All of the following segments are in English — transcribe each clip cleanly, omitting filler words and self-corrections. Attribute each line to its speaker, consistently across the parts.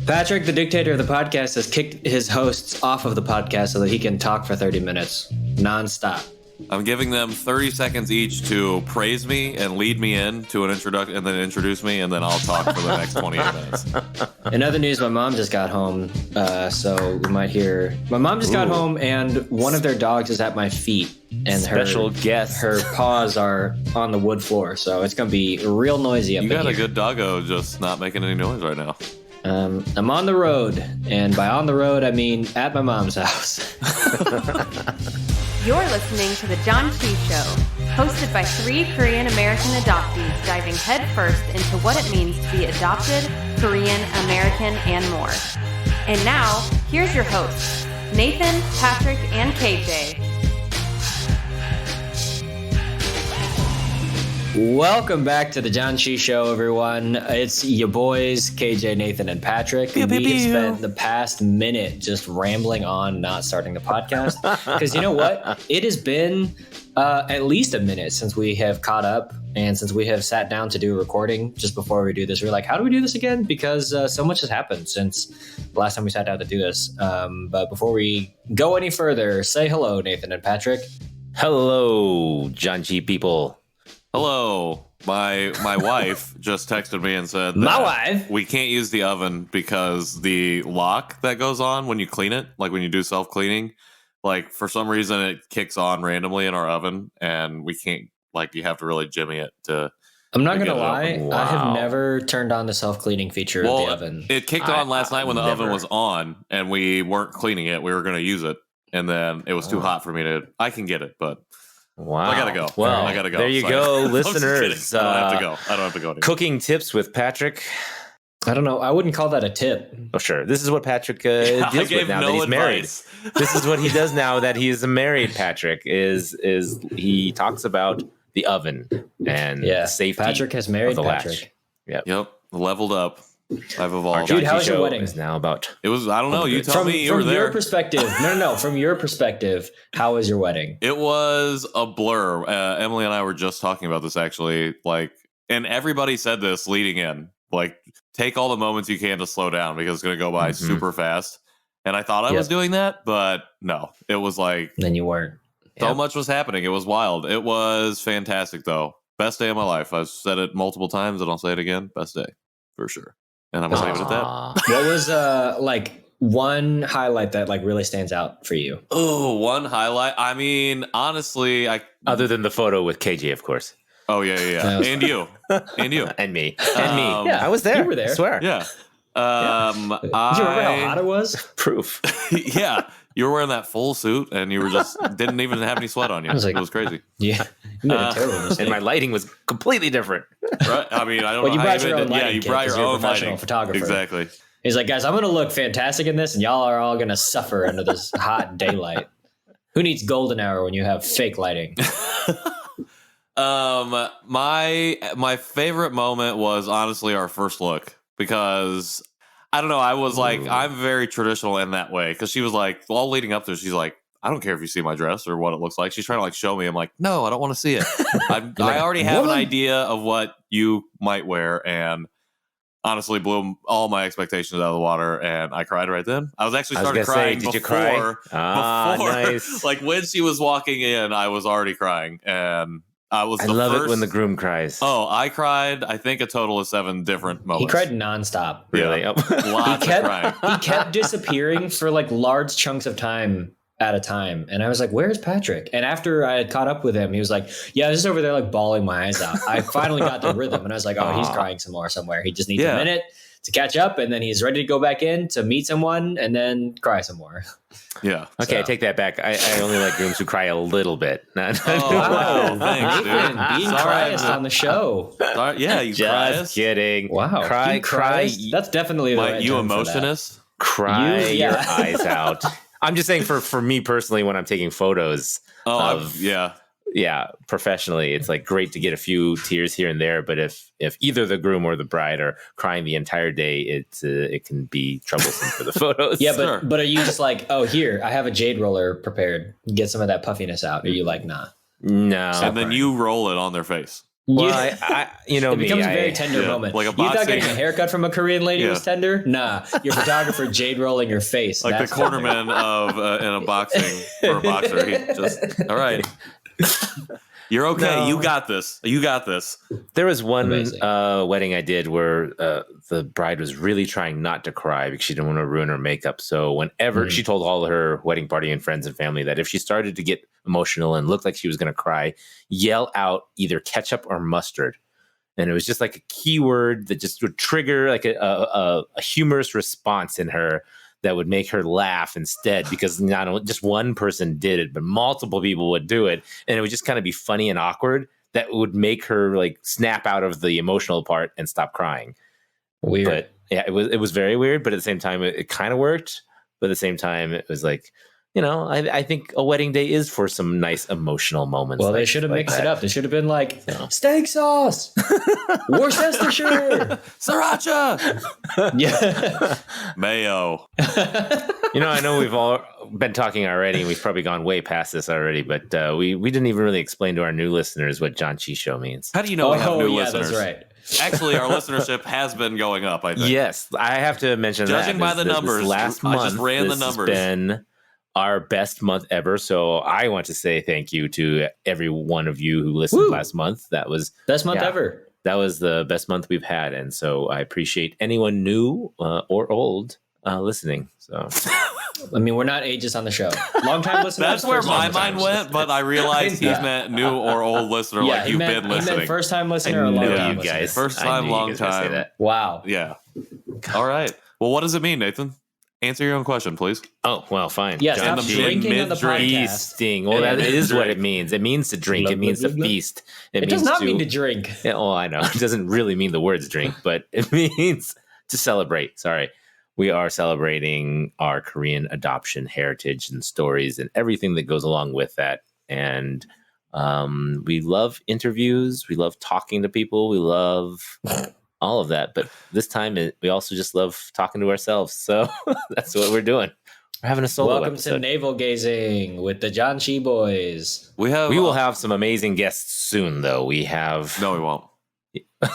Speaker 1: Patrick, the dictator of the podcast, has kicked his hosts off of the podcast so that he can talk for 30 minutes nonstop.
Speaker 2: I'm giving them 30 seconds each to praise me and lead me in to an introduction and then introduce me, and then I'll talk for the next 28 minutes.
Speaker 1: In other news, my mom just got home, so we might hear... My mom just got home, and one of their dogs is at my feet. And
Speaker 3: Special guest.
Speaker 1: Her paws are on the wood floor, so it's going to be real noisy up in
Speaker 2: You
Speaker 1: here.
Speaker 2: got a good doggo just not making any noise right now.
Speaker 1: I'm on the road, and by on the road, I mean at my mom's house.
Speaker 4: You're listening to the Janchi Show, hosted by 3 Korean American adoptees diving headfirst into what it means to be adopted, Korean American, and more. And now, here's your hosts, Nathan, Patrick, and KJ.
Speaker 1: Welcome back to the Janchi Show, everyone. It's your boys, KJ, Nathan, and Patrick. We have spent the past minute just rambling on, not starting the podcast. Because you know what? It has been at least a minute since we have caught up and since we have sat down to do a recording just before we do this. We're like, how do we do this again? Because so much has happened since the last time we sat down to do this. But before we go any further, say hello, Nathan and Patrick.
Speaker 3: Hello, Janchi people.
Speaker 2: Hello. My wife just texted me and said
Speaker 1: My
Speaker 2: that
Speaker 1: wife?
Speaker 2: we can't use the oven because the lock that goes on when you clean it, like when you do self-cleaning, like for some reason it kicks on randomly in our oven and we can't, like you have to really jimmy it to...
Speaker 1: I'm not going to lie.
Speaker 3: Wow.
Speaker 1: I have never turned on the self-cleaning feature of the oven.
Speaker 2: It kicked on last night when the oven
Speaker 3: never.
Speaker 2: was on and we weren't cleaning it. We were going to use it. And then it was too hot for me to... I can get it, but...
Speaker 3: Wow.
Speaker 2: I gotta go.
Speaker 3: Well,
Speaker 2: I gotta go.
Speaker 3: There you
Speaker 2: Sorry.
Speaker 3: go,
Speaker 2: I'm just
Speaker 3: listeners.
Speaker 2: kidding. I don't have to go. I don't have to go anymore.
Speaker 3: Cooking tips with Patrick.
Speaker 1: I don't know. I wouldn't call that a tip.
Speaker 3: Oh, sure. This is what Patrick
Speaker 2: I
Speaker 3: deals
Speaker 2: gave
Speaker 3: with now
Speaker 2: no
Speaker 3: that he's married.
Speaker 2: advice.
Speaker 3: This is what he does now that he's married. Patrick is he talks about the oven and
Speaker 1: Yeah.
Speaker 3: the safety.
Speaker 1: Patrick has
Speaker 3: of
Speaker 1: married
Speaker 3: the latch.
Speaker 1: Patrick.
Speaker 2: Yep. Leveled up. I've
Speaker 3: Our
Speaker 2: evolved.
Speaker 1: Dude,
Speaker 3: Janchi
Speaker 1: how was your
Speaker 3: show
Speaker 1: wedding?
Speaker 3: is now about.
Speaker 2: It was, I don't know. You tell
Speaker 1: From
Speaker 2: me. You were
Speaker 1: your
Speaker 2: there.
Speaker 1: perspective. No. From your perspective, how was your wedding?
Speaker 2: It was a blur. Emily and I were just talking about this actually. Like, and everybody said this leading in. Like, take all the moments you can to slow down because it's going to go by super fast. And I thought I was doing that, but no. It was like
Speaker 1: Then you weren't.
Speaker 2: so much was happening. It was wild. It was fantastic, though. Best day of my life. I've said it multiple times, and I'll say it again. Best day for sure. And I'm gonna leave it at that.
Speaker 1: What was like one highlight that like really stands out for you?
Speaker 2: Oh, one highlight. I mean, honestly,
Speaker 3: Other than the photo with KJ, of course.
Speaker 2: Oh yeah. And you, and you,
Speaker 3: And me.
Speaker 1: Yeah,
Speaker 3: I was there.
Speaker 1: you were there.
Speaker 3: I swear.
Speaker 2: yeah.
Speaker 1: Do you remember how hot it was?
Speaker 3: Proof.
Speaker 2: Yeah, you were wearing that full suit, and you were just didn't even have any sweat on you.
Speaker 1: I was like-
Speaker 2: it was crazy.
Speaker 1: Yeah, you made a terrible mistake.
Speaker 3: And my lighting was completely different.
Speaker 2: Right? I mean, I don't
Speaker 1: Well,
Speaker 2: know
Speaker 1: you
Speaker 2: how
Speaker 1: brought
Speaker 2: you
Speaker 1: your
Speaker 2: did.
Speaker 1: own
Speaker 2: Yeah,
Speaker 1: lighting
Speaker 2: you
Speaker 1: kit
Speaker 2: brought
Speaker 1: 'cause
Speaker 2: your
Speaker 1: you're a
Speaker 2: own
Speaker 1: professional
Speaker 2: lighting.
Speaker 1: photographer.
Speaker 2: Exactly.
Speaker 1: He's like, guys, I'm going to look fantastic in this, and y'all are all going to suffer under this hot daylight. Who needs golden hour when you have fake lighting?
Speaker 2: My favorite moment was honestly our first look because I don't know. I was like, I'm very traditional in that way because she was like, all leading up to it, she's like, I don't care if you see my dress or what it looks like. She's trying to like show me. I'm like, no, I don't want to see it. I already have an idea of what you might wear, and honestly blew all my expectations out of the water, and I cried right then. I was actually started crying
Speaker 3: did
Speaker 2: before.
Speaker 3: you cry?
Speaker 2: Before,
Speaker 3: Nice.
Speaker 2: like when she was walking in, I was already crying, and I was.
Speaker 3: I
Speaker 2: the
Speaker 3: love
Speaker 2: first,
Speaker 3: it when the groom cries.
Speaker 2: Oh, I cried. I think a total of 7 different moments.
Speaker 1: He cried nonstop.
Speaker 3: really?
Speaker 2: Yeah.
Speaker 3: Oh.
Speaker 2: Lots of crying.
Speaker 1: He kept disappearing for like large chunks of time at a time. And I was like, where's Patrick? And after I had caught up with him, he was like, yeah, I was just over there like bawling my eyes out. I finally got the rhythm, and I was like, oh, he's crying some more somewhere. He just needs a minute to catch up, and then he's ready to go back in to meet someone and then cry some more.
Speaker 2: Yeah.
Speaker 3: Okay, I
Speaker 1: So-
Speaker 3: take that back. I only like grooms who cry a little bit.
Speaker 2: Oh, wow. Thanks, dude.
Speaker 1: Nathan, being
Speaker 2: Sorry.
Speaker 1: criest on the show.
Speaker 2: Sorry. Yeah, you cry.
Speaker 3: Just kidding.
Speaker 1: Wow.
Speaker 3: Cry,
Speaker 1: You
Speaker 3: cry,
Speaker 1: criest? That's definitely the right
Speaker 2: You
Speaker 1: term for that.
Speaker 2: emotionist?
Speaker 3: cry
Speaker 1: You-
Speaker 3: your
Speaker 1: yeah.
Speaker 3: eyes out. I'm just saying for me personally, when I'm taking photos
Speaker 2: Yeah.
Speaker 3: professionally, it's like great to get a few tears here and there. But if either the groom or the bride are crying the entire day, it can be troublesome for the photos.
Speaker 1: Yeah,
Speaker 2: Sure.
Speaker 1: but are you just like, oh, here, I have a jade roller prepared. Get some of that puffiness out. Or are you like, nah?
Speaker 3: No.
Speaker 2: And then you roll it on their face.
Speaker 3: Well, you know
Speaker 1: it
Speaker 3: me.
Speaker 1: becomes a very tender moment.
Speaker 2: like a
Speaker 1: You thought
Speaker 2: boxing-
Speaker 1: getting a haircut from a Korean lady
Speaker 2: Yeah.
Speaker 1: was tender? Nah, your photographer jade rolling your face.
Speaker 2: Like
Speaker 1: That's
Speaker 2: the cornerman of in a boxing for a boxer. He just all right. You're okay.
Speaker 3: No.
Speaker 2: You got this. You got this.
Speaker 3: There was one
Speaker 1: Amazing.
Speaker 3: wedding I did where the bride was really trying not to cry because she didn't want to ruin her makeup. So whenever she told all her wedding party and friends and family that if she started to get emotional and looked like she was going to cry, yell out either ketchup or mustard. And it was just like a keyword that just would trigger like a humorous response in her that would make her laugh instead, because not only just one person did it, but multiple people would do it. And it would just kind of be funny and awkward that would make her like snap out of the emotional part and stop crying.
Speaker 1: weird.
Speaker 3: But yeah, it was very weird, but at the same time, it kind of worked. But at the same time, it was like, you know, I think a wedding day is for some nice emotional moments.
Speaker 1: Well, they
Speaker 3: like-
Speaker 1: should have
Speaker 3: like
Speaker 1: mixed
Speaker 3: that.
Speaker 1: it up. They should have been like steak sauce, Worcestershire,
Speaker 2: Sriracha,
Speaker 1: yeah.
Speaker 2: mayo.
Speaker 3: You know, I know we've all been talking already, and we've probably gone way past this already, but we didn't even really explain to our new listeners what Janchi Show means.
Speaker 2: How do you know we have new
Speaker 1: yeah,
Speaker 2: listeners?
Speaker 1: that's right.
Speaker 2: Actually, our listenership has been going up. I think.
Speaker 3: Yes, I have to mention
Speaker 2: Judging
Speaker 3: that.
Speaker 2: by the numbers,
Speaker 3: last
Speaker 2: I
Speaker 3: month
Speaker 2: just ran the
Speaker 3: this has
Speaker 2: numbers.
Speaker 3: been our best month ever. So I want to say thank you to every one of you who listened
Speaker 1: Woo.
Speaker 3: last month. That was
Speaker 1: Best month
Speaker 3: Yeah.
Speaker 1: ever.
Speaker 3: that was the best month we've had, and so I appreciate anyone new or old listening. So
Speaker 1: I mean, we're not ageist on the show. Long time listeners.
Speaker 2: That's where
Speaker 1: first
Speaker 2: my
Speaker 1: time
Speaker 2: mind
Speaker 1: listeners.
Speaker 2: went, but I realized
Speaker 1: Yeah.
Speaker 2: he meant new or old listener,
Speaker 1: Yeah,
Speaker 2: like
Speaker 1: he
Speaker 2: you've
Speaker 1: meant,
Speaker 2: been
Speaker 1: he meant
Speaker 2: listening.
Speaker 1: first time
Speaker 3: I
Speaker 1: listener or long
Speaker 3: knew
Speaker 1: time
Speaker 3: you
Speaker 1: listener.
Speaker 3: guys.
Speaker 2: First
Speaker 3: I
Speaker 2: time,
Speaker 3: knew you
Speaker 2: long
Speaker 3: guys were gonna say
Speaker 2: time.
Speaker 3: that.
Speaker 1: Wow.
Speaker 2: Yeah. All right. Well, what does it mean, Nathan? Answer your own question, please.
Speaker 3: Oh well, fine.
Speaker 1: Yeah,
Speaker 3: John
Speaker 1: stop
Speaker 2: Janchi.
Speaker 3: G.
Speaker 1: drinking on the
Speaker 2: Mid-drink.
Speaker 1: podcast.
Speaker 3: Feasting. Well,
Speaker 2: Yeah,
Speaker 3: that is what
Speaker 2: drink.
Speaker 3: it means. It means to drink.
Speaker 1: Blah,
Speaker 3: It means
Speaker 1: blah,
Speaker 3: to
Speaker 1: blah, blah.
Speaker 3: feast.
Speaker 1: It
Speaker 3: means
Speaker 1: does not mean to drink.
Speaker 3: Yeah, well, I know. It doesn't really mean the words drink, but it means to celebrate. Sorry. We are celebrating our Korean adoption heritage and stories and everything that goes along with that. And we love interviews. We love talking to people. We love all of that. But this time, we also just love talking to ourselves. So that's what we're doing. We're having a solo
Speaker 1: Welcome
Speaker 3: episode.
Speaker 1: to Navel Gazing with the Janchi Boys.
Speaker 2: We have.
Speaker 3: We will have some amazing guests soon, though. We have.
Speaker 2: No, we won't.
Speaker 1: Wow,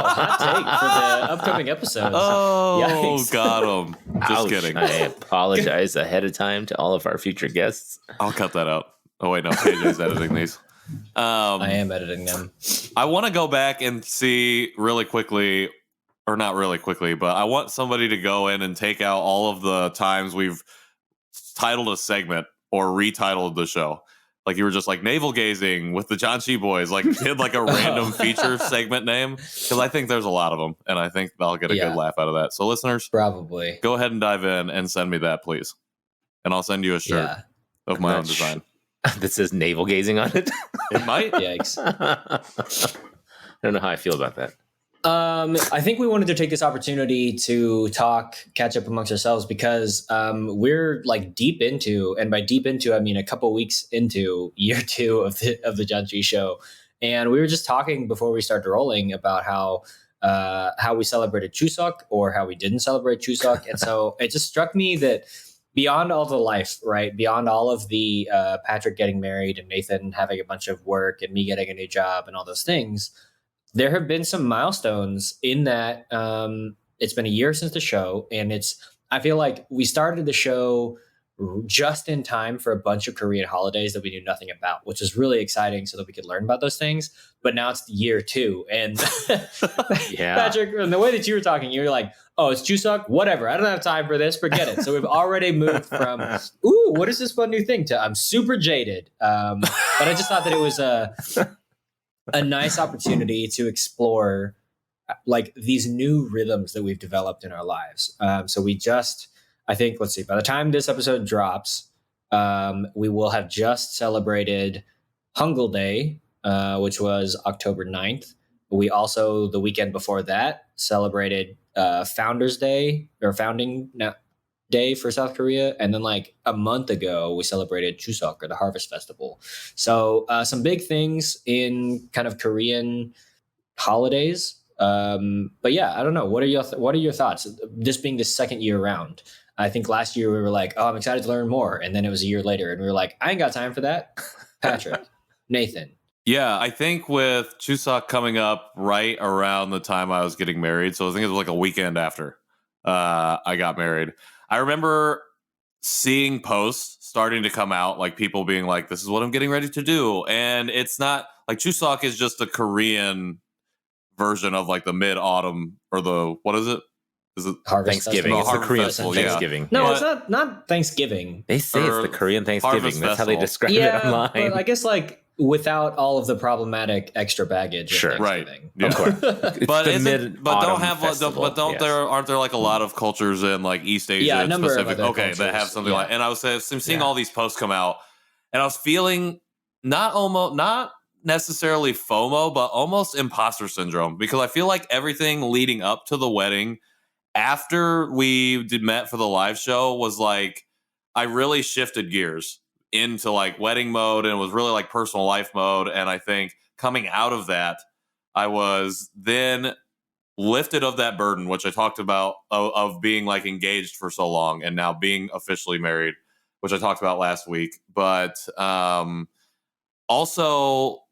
Speaker 1: hot take for the upcoming episodes.
Speaker 2: Oh,
Speaker 1: Yikes.
Speaker 2: got him. Just
Speaker 3: Ouch.
Speaker 2: kidding.
Speaker 3: I apologize ahead of time to all of our future guests.
Speaker 2: I'll cut that out. Oh wait, no, KJ's editing these.
Speaker 1: I am editing them.
Speaker 2: I want to go back and see really quickly, or not really quickly, but I want somebody to go in and take out all of the times we've titled a segment or retitled the show. Like you were just like navel gazing with the Janchi Boys, like did like a random feature segment name, because I think there's a lot of them, and I think I'll get a
Speaker 1: Yeah.
Speaker 2: good laugh out of that. So listeners,
Speaker 1: Probably.
Speaker 2: go ahead and dive in and send me that, please, and I'll send you a shirt
Speaker 1: Yeah.
Speaker 2: of my
Speaker 3: Not
Speaker 2: own design.
Speaker 3: That says navel gazing on it.
Speaker 2: It might.
Speaker 1: Yikes.
Speaker 3: I don't know how I feel about that.
Speaker 1: I think we wanted to take this opportunity to catch up amongst ourselves, because we're like deep into, and by deep into, I mean a couple weeks into year 2 of the Janchi Show, and we were just talking before we started rolling about how we celebrated Chuseok or how we didn't celebrate Chuseok, and so it just struck me that beyond all the life, right, beyond all of the Patrick getting married and Nathan having a bunch of work and me getting a new job and all those things, there have been some milestones in that. It's been a year since the show, and I feel like we started the show just in time for a bunch of Korean holidays that we knew nothing about, which is really exciting so that we could learn about those things. But now it's year 2, and
Speaker 3: Yeah.
Speaker 1: Patrick, and the way that you were talking, you were like, oh, it's Chuseok, whatever, I don't have time for this, forget it. So we've already moved from, ooh, what is this fun new thing, to I'm super jaded. But I just thought that it was a nice opportunity to explore like these new rhythms that we've developed in our lives. So I think, let's see, by the time this episode drops, we will have just celebrated Hangul Day, which was October 9th. We also, the weekend before that, celebrated Founders Day, or Founding Day for South Korea. And then like a month ago, we celebrated Chuseok, or the Harvest Festival. So some big things in kind of Korean holidays. But yeah, I don't know. What are your thoughts? This being the second year around, I think last year we were like, oh, I'm excited to learn more. And then it was a year later and we were like, I ain't got time for that. Patrick, Nathan,
Speaker 2: Yeah, I think with Chuseok coming up right around the time I was getting married, so I think it was like a weekend after I got married. I remember seeing posts starting to come out, like people being like, "This is what I'm getting ready to do," and it's not like Chuseok is just a Korean version of like the mid autumn or the what is it? Is it
Speaker 1: Harvest
Speaker 3: Thanksgiving.
Speaker 1: Festival.
Speaker 3: It's the
Speaker 2: Harvest
Speaker 3: Korean
Speaker 2: Festival, yeah.
Speaker 3: Thanksgiving.
Speaker 1: No,
Speaker 2: But-
Speaker 1: it's not Thanksgiving.
Speaker 3: They say it's
Speaker 2: Or
Speaker 3: the Korean
Speaker 2: Harvest
Speaker 3: Thanksgiving. That's how they
Speaker 2: Festival.
Speaker 3: describe it
Speaker 1: Yeah,
Speaker 3: online.
Speaker 1: but I guess like without all of the problematic extra baggage.
Speaker 3: Sure.
Speaker 1: Of
Speaker 2: Right.
Speaker 1: Thanksgiving.
Speaker 2: Yeah.
Speaker 3: Of course. It's
Speaker 2: But
Speaker 3: the
Speaker 2: isn't, but don't
Speaker 3: mid-autumn
Speaker 2: have
Speaker 3: festival,
Speaker 2: but don't
Speaker 3: yes.
Speaker 2: there aren't there like a lot of cultures in like East Asia
Speaker 1: Yeah, a number of
Speaker 2: specific
Speaker 1: other
Speaker 2: that have
Speaker 1: cultures,
Speaker 2: something
Speaker 1: yeah.
Speaker 2: like, and I was seeing
Speaker 3: Yeah.
Speaker 2: all these posts come out and I was feeling not necessarily FOMO but almost imposter syndrome, because I feel like everything leading up to the wedding after we met for the live show was like I really shifted gears into like wedding mode, and it was really like personal life mode. And I think coming out of that, I was then lifted of that burden, which I talked about of being like engaged for so long and now being officially married, which I talked about last week. But also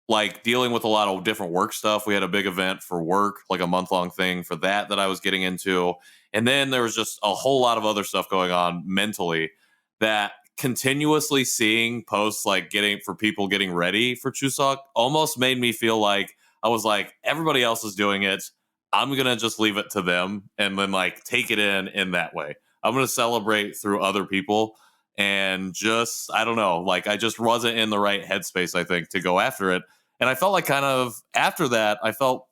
Speaker 2: like dealing with a lot of different work stuff. We had a big event for work, like a month-long thing for that I was getting into. And then there was just a whole lot of other stuff going on mentally that continuously seeing posts like people getting ready for Chuseok almost made me feel like I was like, everybody else is doing it. I'm going to just leave it to them and then like take it in that way. I'm going to celebrate through other people. And just, I don't know, like I just wasn't in the right headspace, I think, to go after it. And I felt like kind of after that, I felt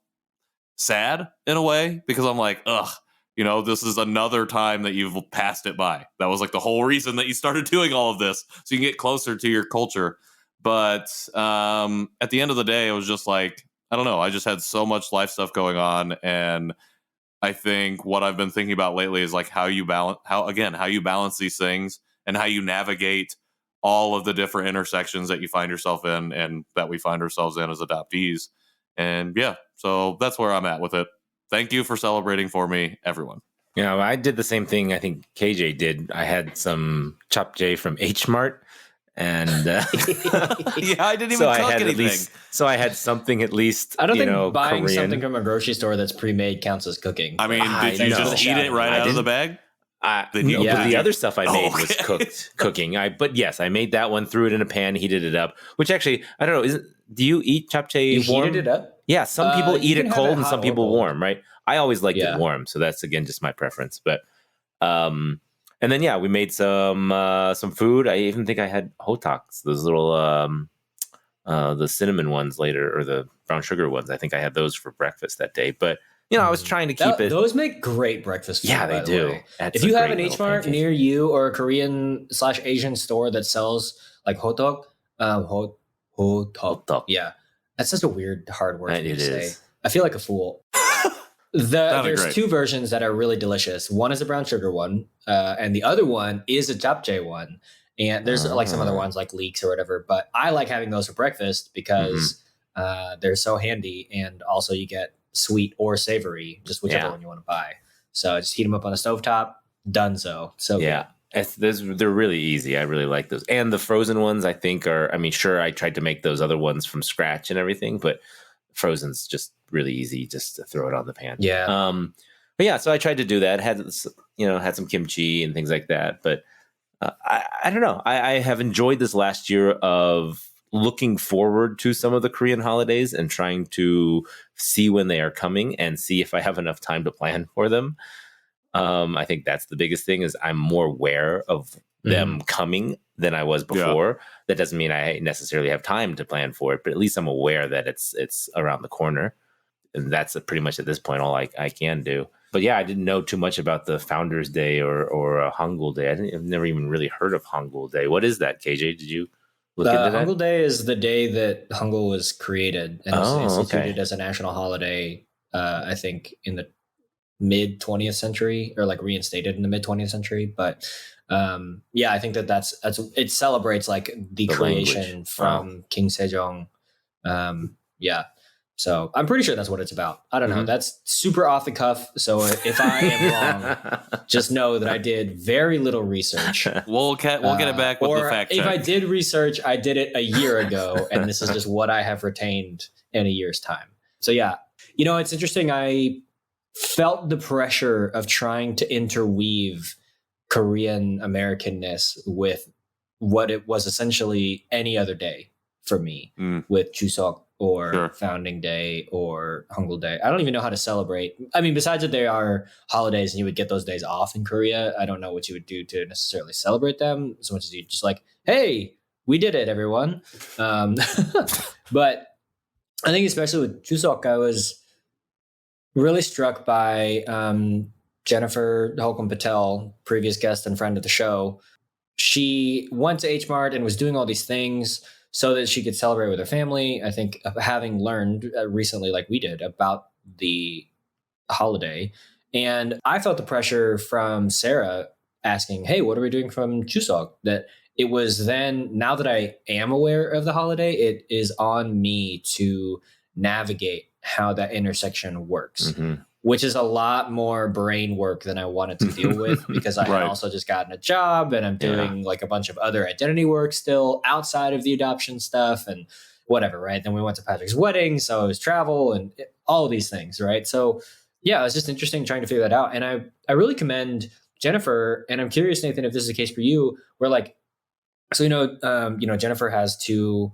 Speaker 2: sad in a way, because I'm like, ugh, this is another time that you've passed it by. That was like the whole reason that you started doing all of this, so you can get closer to your culture. But at the end of the day, it was just like, I don't know, I just had so much life stuff going on. And I think what I've been thinking about lately is like how you balance these things and how you navigate all of the different intersections that you find yourself in and that we find ourselves in as adoptees. And yeah, so that's where I'm at with it. Thank you for celebrating for me, everyone.
Speaker 3: Yeah, I did the same thing I think KJ did. I had some chapchae from H Mart, and
Speaker 2: Yeah, I didn't even
Speaker 3: so I
Speaker 2: cook
Speaker 3: had
Speaker 2: anything.
Speaker 3: I had something at least.
Speaker 1: I don't think buying
Speaker 3: Korean.
Speaker 1: something from a grocery store that's pre-made counts as cooking.
Speaker 2: I mean,
Speaker 3: I
Speaker 2: did you
Speaker 3: know.
Speaker 2: just eat it right
Speaker 3: I
Speaker 2: out of the
Speaker 3: didn't-
Speaker 2: bag? Then
Speaker 3: No,
Speaker 2: you-
Speaker 3: but the
Speaker 1: Yeah.
Speaker 3: other stuff I made
Speaker 2: Oh,
Speaker 3: was
Speaker 2: okay.
Speaker 3: cooking. But yes, I made that one, threw it in a pan, heated it up. Which actually, I don't know. Do you eat chapchae
Speaker 1: You
Speaker 3: warm?
Speaker 1: heated it up?
Speaker 3: Yeah, some people
Speaker 1: You
Speaker 3: eat
Speaker 1: can
Speaker 3: it
Speaker 1: have
Speaker 3: cold
Speaker 1: it
Speaker 3: and
Speaker 1: hot
Speaker 3: some
Speaker 1: or
Speaker 3: people
Speaker 1: cold.
Speaker 3: warm, right? I always liked
Speaker 1: Yeah.
Speaker 3: it warm, so that's again just my preference. But and then yeah, we made some food. I even think I had hotoks, those little the cinnamon ones later, or the brown sugar ones. I think I had those for breakfast that day. But I was trying to keep it.
Speaker 1: Those make great breakfast food.
Speaker 3: Yeah,
Speaker 1: by
Speaker 3: they
Speaker 1: the
Speaker 3: do.
Speaker 1: way.
Speaker 3: That's
Speaker 1: If
Speaker 3: a
Speaker 1: you have
Speaker 3: great
Speaker 1: an
Speaker 3: little
Speaker 1: H Mart
Speaker 3: pancake.
Speaker 1: near you or a Korean/Asian store that sells like hotok, hotok.
Speaker 3: Hotok.
Speaker 1: Yeah, that's such a weird hard word for me
Speaker 3: It
Speaker 1: to say.
Speaker 3: is.
Speaker 1: I feel like a fool. There's
Speaker 2: great.
Speaker 1: two versions that are really delicious. One is a brown sugar one, and the other one is a japchae one. And there's like some other
Speaker 3: Ah.
Speaker 1: ones like leeks or whatever. But I like having those for breakfast because they're so handy, and also you get sweet or savory, just whichever
Speaker 3: Yeah.
Speaker 1: one you want to buy. So just heat them up on a stovetop. Donezo. So
Speaker 3: Yeah. They're really easy. I really like those. And the frozen ones, I think, sure, I tried to make those other ones from scratch and everything, but frozen's just really easy just to throw it on the pan.
Speaker 1: Yeah.
Speaker 3: But yeah, so I tried to do that. Had some kimchi and things like that. But I don't know. I have enjoyed this last year of looking forward to some of the Korean holidays and trying to see when they are coming and see if I have enough time to plan for them. I think that's the biggest thing, is I'm more aware of them coming than I was before. That doesn't mean I necessarily have time to plan for it, but at least I'm aware that it's around the corner. And that's pretty much at this point all I can do. But yeah, I didn't know too much about the Founders Day or Hangul Day. I've never even really heard of Hangul Day. What is that, KJ? Did you look into that?
Speaker 1: Hangul Day is the day that Hangul was created and was instituted
Speaker 3: okay.
Speaker 1: as a national holiday. I think in the mid 20th century, or like reinstated in the mid 20th century. But yeah, I think that's it celebrates like the creation
Speaker 3: language.
Speaker 1: from King Sejong. Yeah. So I'm pretty sure that's what it's about. I don't know. That's super off the cuff. So if I am wrong, just know that I did very little research.
Speaker 2: We'll get it back with the fact check.
Speaker 1: If I did research, I did it a year ago, and this is just what I have retained in a year's time. So yeah, it's interesting. I felt the pressure of trying to interweave Korean Americanness with what it was essentially any other day for me with Chuseok or Founding Day or Hangul Day. I don't even know how to celebrate. I mean, besides that they are holidays and you would get those days off in Korea, I don't know what you would do to necessarily celebrate them so much as you just like, hey, we did it, everyone. But I think especially with Chuseok, I was really struck by Jennifer Holcomb Patel, previous guest and friend of the show. She went to H Mart and was doing all these things so that she could celebrate with her family. I think having learned recently, like we did, about the holiday. And I felt the pressure from Sarah asking, hey, what are we doing from Chuseok? That it was then, now that I am aware of the holiday, it is on me to navigate how that intersection works, which is a lot more brain work than I wanted to deal with because I had also just gotten a job and I'm doing like a bunch of other identity work still outside of the adoption stuff and whatever, right? Then we went to Patrick's wedding, so it was travel and all of these things, right? So yeah, it was just interesting trying to figure that out. And I really commend Jennifer, and I'm curious, Nathan, if this is the case for you, where like, so Jennifer has two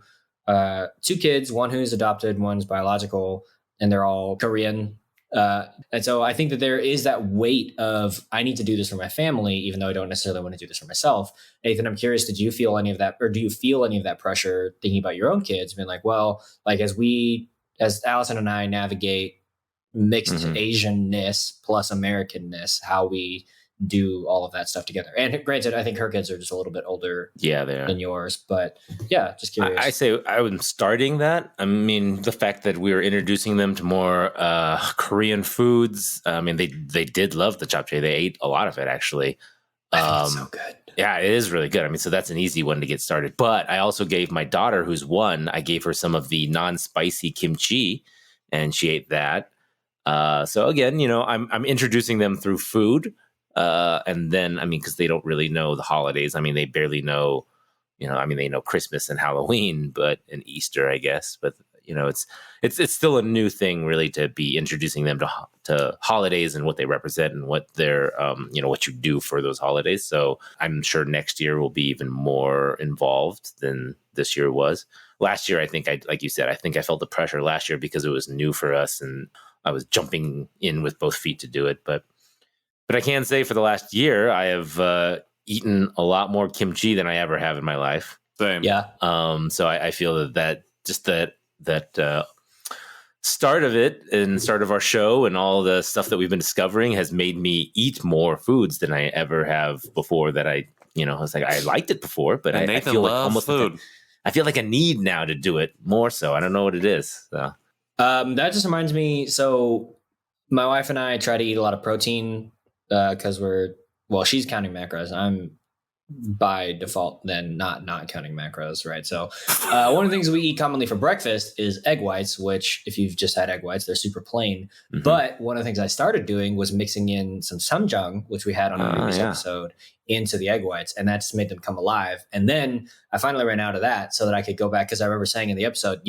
Speaker 1: kids, one who's adopted, one's biological, and they're all Korean. And so I think that there is that weight of, I need to do this for my family, even though I don't necessarily want to do this for myself. Nathan, I'm curious, did you feel any of that, or do you feel any of that pressure thinking about your own kids, being like, well, like as Allison and I navigate mixed Asianness plus Americanness, how we do all of that stuff together. And granted, I think her kids are just a little bit older than yours, but yeah, just curious.
Speaker 3: I say I'm starting that. I mean, the fact that we were introducing them to more Korean foods. I mean, they did love the japchae. They ate a lot of it, actually.
Speaker 1: I think it's so good.
Speaker 3: Yeah, it is really good. I mean, so that's an easy one to get started. But I also gave my daughter, who's 1, I gave her some of the non-spicy kimchi, and she ate that. So again, I'm introducing them through food. And then, I mean, because they don't really know the holidays. I mean, they barely know, they know Christmas and Halloween, and Easter, I guess. But it's still a new thing, really, to be introducing them to holidays and what they represent and what they're, what you do for those holidays. So I'm sure next year will be even more involved than this year was. Last year, I think like you said, I think I felt the pressure last year because it was new for us, and I was jumping in with both feet to do it, But I can say for the last year, I have eaten a lot more kimchi than I ever have in my life.
Speaker 2: Same.
Speaker 1: Yeah.
Speaker 3: So I feel that just that start of it and start of our show and all the stuff that we've been discovering has made me eat more foods than I ever have before. That I was like, I liked it before, but I feel like almost
Speaker 2: food.
Speaker 3: I feel like a need now to do it more so. I don't know what it is. So.
Speaker 1: That just reminds me. So my wife and I try to eat a lot of protein because she's counting macros. I'm by default then not counting macros, right? So one of the things we eat commonly for breakfast is egg whites, which if you've just had egg whites, they're super plain. But one of the things I started doing was mixing in some samjang, which we had on a previous episode, into the egg whites, and that just made them come alive. And then I finally ran out of that so that I could go back, because I remember saying in the episode,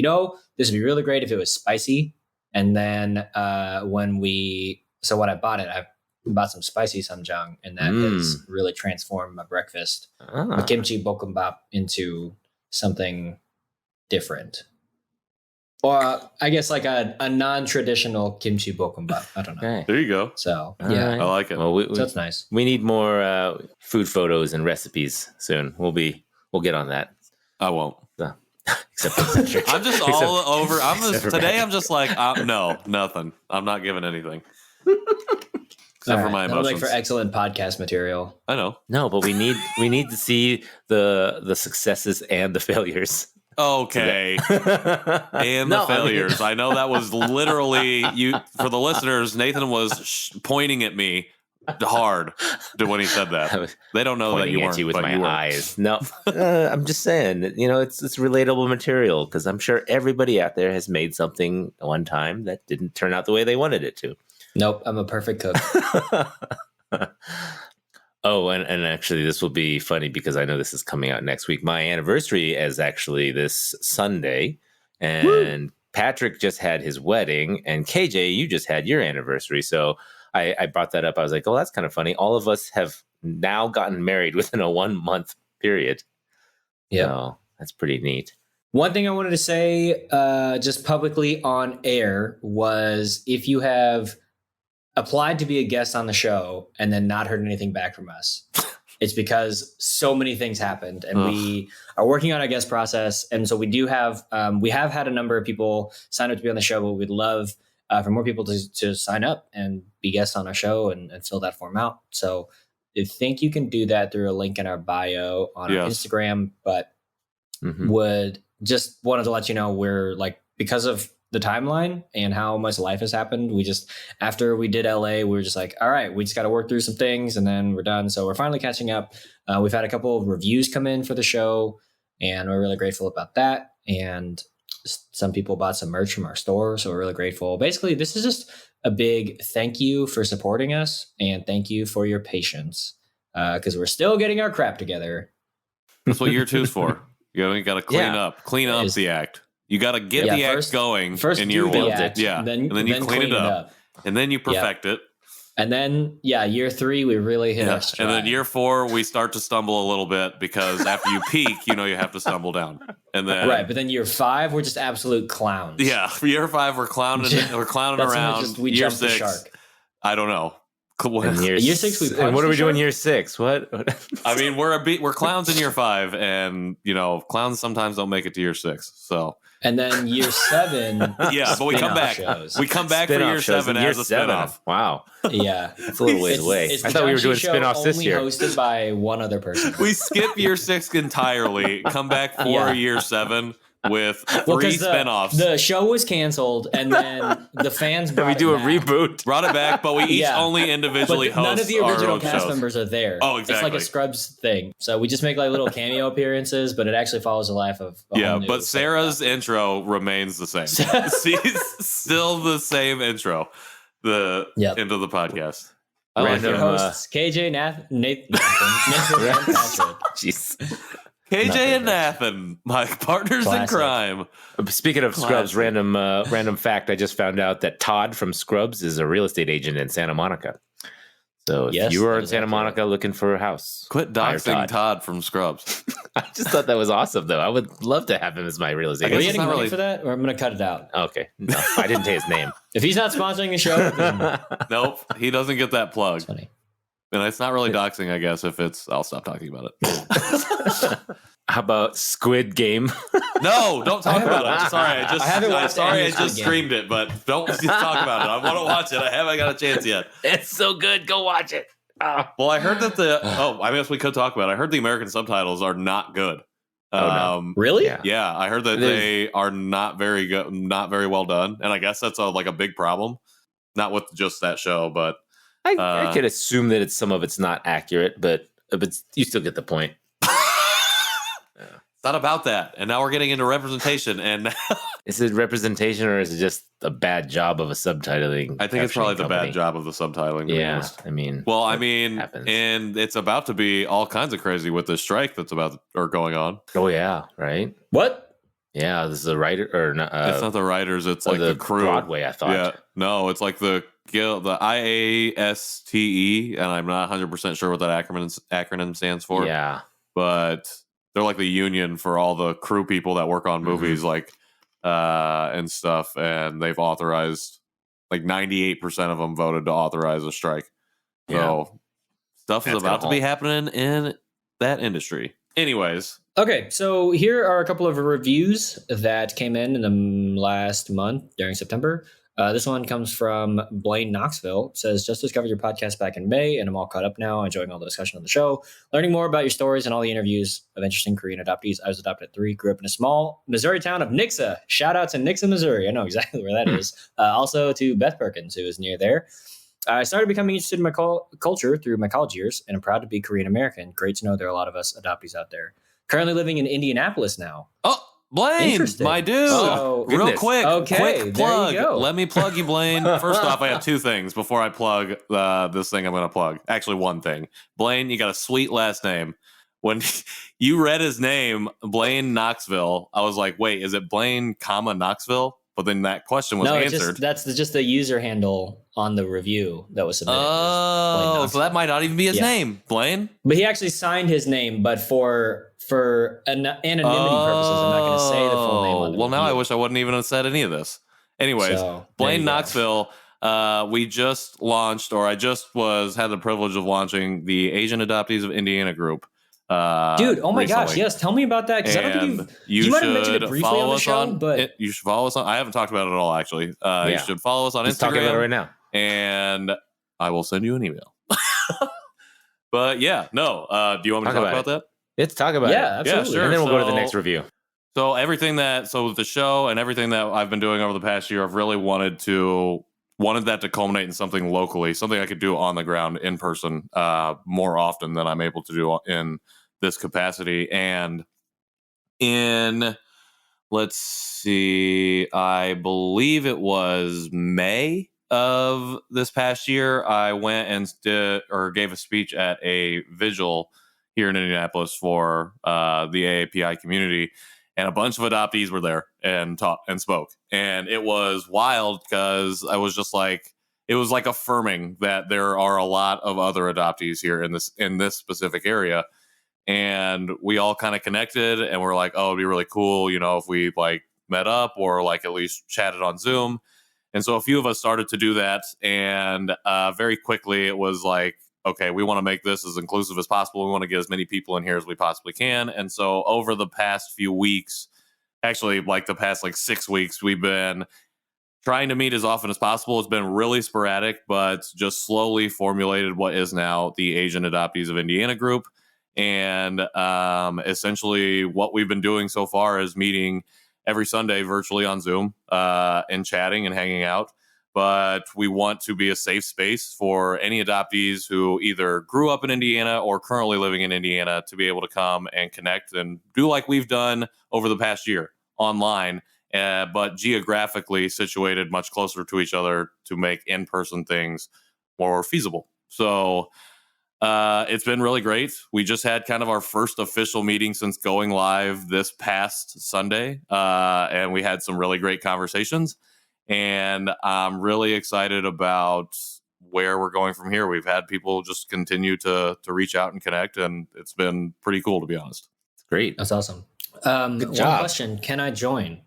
Speaker 1: this would be really great if it was spicy. And then when I bought it, I bought some spicy samjang, and that has really transformed my breakfast, the kimchi bokkeumbap, into something different. Or I guess like a non-traditional kimchi bokkeumbap. I don't know.
Speaker 3: Okay.
Speaker 2: There you go.
Speaker 1: So
Speaker 3: yeah,
Speaker 2: I like it.
Speaker 3: Well,
Speaker 1: so that's nice.
Speaker 3: We need more food photos and recipes soon. We'll get on that.
Speaker 2: I won't.
Speaker 3: Except for
Speaker 2: I'm just all over. I'm just like, no, nothing. I'm not giving anything. Except for my emotions.
Speaker 1: That'll make for excellent podcast material.
Speaker 2: I know.
Speaker 3: No, but we need to see the successes and the failures.
Speaker 2: Okay. And the failures. I know that was literally you. For the listeners, Nathan was pointing at me hard when he said that. They don't know that you
Speaker 3: Pointing
Speaker 2: weren't.
Speaker 3: at you with
Speaker 2: but
Speaker 3: my
Speaker 2: you were.
Speaker 3: eyes. No, I'm just saying, it's relatable material because I'm sure everybody out there has made something one time that didn't turn out the way they wanted it to.
Speaker 1: Nope, I'm a perfect cook.
Speaker 3: Oh, and actually, this will be funny because I know this is coming out next week. My anniversary is actually this Sunday, and Patrick just had his wedding, and KJ, you just had your anniversary. So I brought that up. I was like, oh, that's kind of funny. All of us have now gotten married within a 1 month period.
Speaker 1: Yeah,
Speaker 3: so that's pretty neat.
Speaker 1: One thing I wanted to say just publicly on air was if you have applied to be a guest on the show and then not heard anything back from us, it's because so many things happened and we are working on our guest process. And so we have had a number of people sign up to be on the show, but we'd love for more people to sign up and be guests on our show and fill that form out. So I think you can do that through a link in our bio on our Instagram, but would just wanted to let you know we're like, because of the timeline and how much life has happened, we just, after we did LA, we were just like, all right, we just got to work through some things and then we're done. So we're finally catching up. We've had a couple of reviews come in for the show and we're really grateful about that. And some people bought some merch from our store. So we're really grateful. Basically, this is just a big thank you for supporting us and thank you for your patience because we're still getting our crap together.
Speaker 2: That's what year 2's for. You got to clean up the act. You got to get the act going in year 1. And then you clean it up. And then you perfect it.
Speaker 1: And then, year 3, we really hit our stride.
Speaker 2: And then year 4, we start to stumble a little bit because after you peak, you have to stumble down. And then
Speaker 1: but then year 5, we're just absolute clowns.
Speaker 2: Yeah, year 5, we're clowning around.
Speaker 1: We
Speaker 2: year
Speaker 1: jumped
Speaker 2: 6,
Speaker 1: the shark.
Speaker 2: I don't know.
Speaker 3: Year
Speaker 1: 6, we
Speaker 3: and what are we doing year 6? What?
Speaker 2: I mean, we're clowns in year 5, and clowns sometimes don't make it to year 6. So.
Speaker 1: And then year 7,
Speaker 2: but we come back.
Speaker 1: Shows.
Speaker 2: We come back for year 7 as a spinoff.
Speaker 3: Wow.
Speaker 1: Yeah,
Speaker 3: it's a little ways away.
Speaker 1: I
Speaker 3: thought we were doing
Speaker 1: show
Speaker 3: spinoffs this year.
Speaker 1: Only hosted by one other person.
Speaker 2: We skip year 6 entirely. Come back for year 7 with 3 spinoffs.
Speaker 1: The show was canceled, and then the fans brought
Speaker 3: we do
Speaker 1: it
Speaker 3: a
Speaker 1: back.
Speaker 3: reboot.
Speaker 2: Brought it back, but we each only individually host
Speaker 1: none of the original
Speaker 2: our own
Speaker 1: cast
Speaker 2: shows.
Speaker 1: members are there.
Speaker 2: Oh, exactly.
Speaker 1: It's like a Scrubs thing. So we just make like little cameo appearances, but it actually follows the life of
Speaker 2: but Sarah's intro remains the same. She's still the same intro. Into the podcast.
Speaker 1: I like your hosts, KJ, Nathan, and Patrick.
Speaker 3: Jeez.
Speaker 2: KJ and Nathan, my partners in crime.
Speaker 3: Speaking of Scrubs, random fact, I just found out that Todd from Scrubs is a real estate agent in Santa Monica. So if you are in Santa Monica looking for a house,
Speaker 2: quit doxing Todd from Scrubs.
Speaker 3: I just thought that was awesome, though. I would love to have him as my real estate agent.
Speaker 1: Are you getting money for that, or I'm going to cut it out?
Speaker 3: Okay. No, I didn't say his name.
Speaker 1: If he's not sponsoring the show, then...
Speaker 2: Nope, he doesn't get that plug.
Speaker 1: That's funny.
Speaker 2: And it's not really doxing, I guess, if it's... I'll stop talking about it.
Speaker 3: How about Squid Game?
Speaker 2: No, don't talk about it. Sorry, I just screamed it, but don't talk about it. I want to watch it. I haven't got a chance yet.
Speaker 3: It's so good. Go watch it.
Speaker 2: Well, I heard that I guess we could talk about it. I heard the American subtitles are not good.
Speaker 1: No. Really?
Speaker 2: Yeah, I heard that they are not very good, not very well done. And I guess that's like a big problem. Not with just that show, but...
Speaker 3: I could assume that some of it's not accurate, but you still get the point.
Speaker 2: It's not about that. And now we're getting into representation. And
Speaker 3: is it representation or is it just a bad job of a subtitling?
Speaker 2: I think it's probably the bad job of the subtitling.
Speaker 3: Yeah,
Speaker 2: happens. And it's about to be all kinds of crazy with the strike that's going on.
Speaker 3: Oh yeah, right.
Speaker 1: What?
Speaker 3: Yeah, this is a writer or not?
Speaker 2: It's not the writers. It's like the crew.
Speaker 3: Broadway, I thought.
Speaker 2: Yeah, no, it's like the guild, the IASTE, and I'm not 100% sure what that acronym stands for.
Speaker 3: Yeah,
Speaker 2: but they're like the union for all the crew people that work on movies, and stuff. And they've authorized, like 98% of them voted to authorize a strike. So stuff is about to be happening in that industry. Anyways.
Speaker 1: Okay, so here are a couple of reviews that came in the last month during September. This one comes from Blaine Knoxville. It says, just discovered your podcast back in May, and I'm all caught up now, enjoying all the discussion on the show, learning more about your stories and all the interviews of interesting Korean adoptees. I was adopted at 3, grew up in a small Missouri town of Nixa. Shout out to Nixa, Missouri. I know exactly where that is. Also to Beth Perkins, who is near there. I started becoming interested in my culture through my college years, and I'm proud to be Korean American. Great to know there are a lot of us adoptees out there. Currently living in Indianapolis now.
Speaker 2: Oh, Blaine, my dude.
Speaker 1: So,
Speaker 2: real quick,
Speaker 1: okay,
Speaker 2: quick plug.
Speaker 1: there you go.
Speaker 2: Let me plug you, Blaine. First off, I have two things before I plug this thing I'm going to plug. Actually, one thing. Blaine, you got a sweet last name. When you read his name, Blaine Knoxville, I was like, wait, is it Blaine, Knoxville? But then that question was answered.
Speaker 1: That's just the user handle on the review that was submitted.
Speaker 2: Oh, so that might not even be his name, Blaine.
Speaker 1: But he actually signed his name, but for anonymity purposes, I'm not going to say the full name on the
Speaker 2: now I wish I wouldn't even have said any of this. Anyways,
Speaker 1: so,
Speaker 2: Blaine Knoxville, we just launched, or I just had the privilege of launching the Asian Adoptees of Indiana group.
Speaker 1: Dude, oh my gosh, yes. Tell me about that, because I don't think you might have mentioned it briefly on the show, but
Speaker 2: you should follow us on. I haven't talked about it at all, actually. You should follow us on Instagram.
Speaker 3: Talking about it right now,
Speaker 2: and I will send you an email. But yeah, no. Do you want me to talk about that?
Speaker 3: Let's talk about it.
Speaker 1: Yeah, absolutely.
Speaker 2: Yeah, sure.
Speaker 3: And then we'll go to the next review.
Speaker 2: So with the show and everything that I've been doing over the past year, I've really wanted that to culminate in something locally, something I could do on the ground in person more often than I'm able to do in this capacity. And let's see, I believe it was May of this past year, I went and gave a speech at a vigil here in Indianapolis for the AAPI community, and a bunch of adoptees were there and taught and spoke. And it was wild because I was just like, it was like affirming that there are a lot of other adoptees here in this specific area. And we all kind of connected, and we're like, oh, it'd be really cool, if we like met up or like at least chatted on Zoom. And so a few of us started to do that. And very quickly it was like, okay, we want to make this as inclusive as possible. We want to get as many people in here as we possibly can. And so over the past few weeks, actually like the past 6 weeks, we've been trying to meet as often as possible. It's been really sporadic, but just slowly formulated what is now the Asian Adoptees of Indiana group. And essentially what we've been doing so far is meeting every Sunday virtually on Zoom and chatting and hanging out. But we want to be a safe space for any adoptees who either grew up in Indiana or currently living in Indiana to be able to come and connect and do like we've done over the past year online, but geographically situated much closer to each other to make in-person things more feasible. So it's been really great. We just had kind of our first official meeting since going live this past Sunday, and we had some really great conversations. And I'm really excited about where we're going from here. We've had people just continue to reach out and connect, and it's been pretty cool, to be honest.
Speaker 3: Great.
Speaker 1: That's awesome.
Speaker 3: Good job.
Speaker 1: One question: can I join?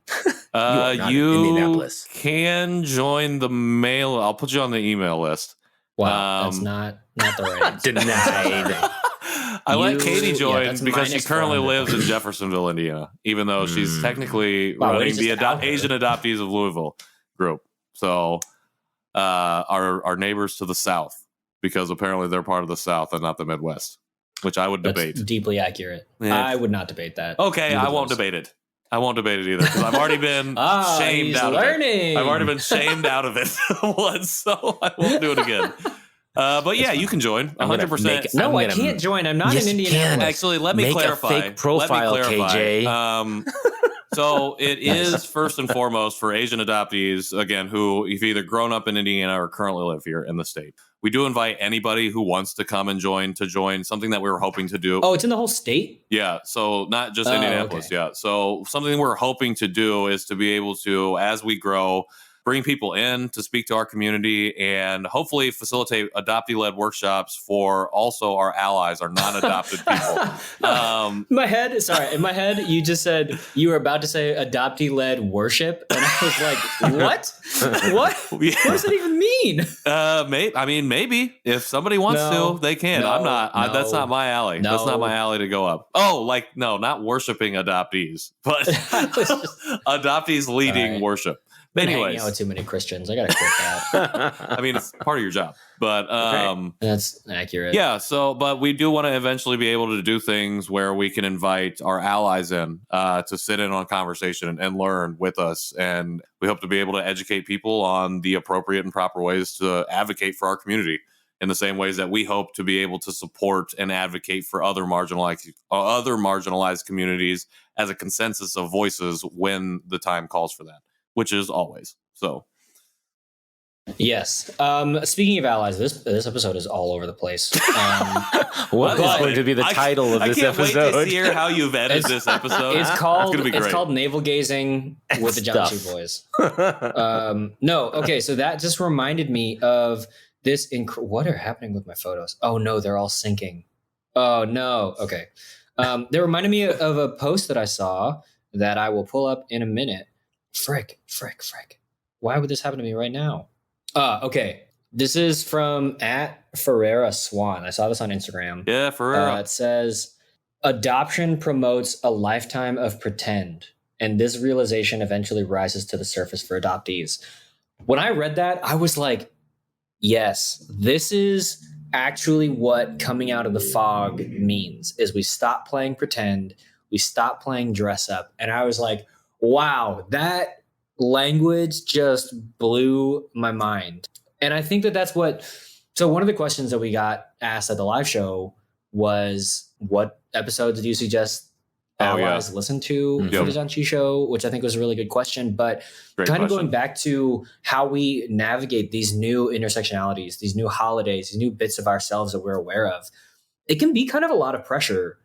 Speaker 2: You can join the mail. I'll put you on the email list.
Speaker 1: Wow, that's not the right
Speaker 3: denied.
Speaker 2: I let Katie join because she currently lives in Jeffersonville, Indiana, even though she's technically running the Asian Adoptees of Louisville group. So our neighbors to the south, because apparently they're part of the South and not the Midwest, which I would debate.
Speaker 1: That's deeply accurate.
Speaker 2: Yeah.
Speaker 1: I would not debate that.
Speaker 2: Okay, I won't debate it. I won't debate it either because I've already been shamed out of it. I've already been shamed out of it once, so I won't do it again. But yeah, you can join 100%.
Speaker 1: No, I can't join. I'm not in Indiana.
Speaker 2: Actually, let me clarify.
Speaker 3: A fake profile, KJ.
Speaker 2: So it is first and foremost for Asian adoptees, again, who have either grown up in Indiana or currently live here in the state. We do invite anybody who wants to come and join something that we were hoping to do.
Speaker 1: Oh, it's in the whole state?
Speaker 2: Yeah. So not just Indianapolis. Okay. Yeah. So something we're hoping to do is to be able to, as we grow, bring people in to speak to our community and hopefully facilitate adoptee-led workshops for also our allies, our non-adopted people.
Speaker 1: In my head, you just said you were about to say adoptee-led worship, and I was like, what? What?
Speaker 2: Yeah.
Speaker 1: What does that even mean?
Speaker 2: Maybe if somebody wants to, they can. I'm not. That's not my alley.
Speaker 1: No.
Speaker 2: That's not my alley to go up. Oh, not worshiping adoptees, but adoptees leading worship.
Speaker 1: Been hanging
Speaker 2: Anyways,
Speaker 1: out with too many Christians. I gotta quit that.
Speaker 2: I mean, it's part of your job, but
Speaker 1: That's accurate.
Speaker 2: yeah. So, but we do want to eventually be able to do things where we can invite our allies in to sit in on a conversation and learn with us, and we hope to be able to educate people on the appropriate and proper ways to advocate for our community in the same ways that we hope to be able to support and advocate for other marginalized communities as a consensus of voices when the time calls for that, which is always so.
Speaker 1: Yes. Speaking of allies, this episode is all over the place.
Speaker 3: What is going to be the title of this episode?
Speaker 2: I can't wait to hear how you've edited this episode.
Speaker 1: It's called Navel Gazing with the Janchi Boys. No, okay, so that just reminded me of this. What are happening with my photos? Oh no, they're all syncing. Oh no. Okay. They reminded me of a post that I saw that I will pull up in a minute. Frick. Why would this happen to me right now? Okay. This is from @Ferreira_Swan. I saw this on Instagram.
Speaker 2: Yeah, Ferreira.
Speaker 1: It says, adoption promotes a lifetime of pretend, and this realization eventually rises to the surface for adoptees. When I read that, I was like, yes, this is actually what coming out of the fog means, is we stop playing pretend, we stop playing dress up. And I was like, wow, that language just blew my mind. And I think that's so one of the questions that we got asked at the live show was, what episodes do you suggest allies listen to for the Janchi Show, which I think was a really good question. But going back to how we navigate these new intersectionalities, these new holidays, these new bits of ourselves that we're aware of, it can be kind of a lot of pressure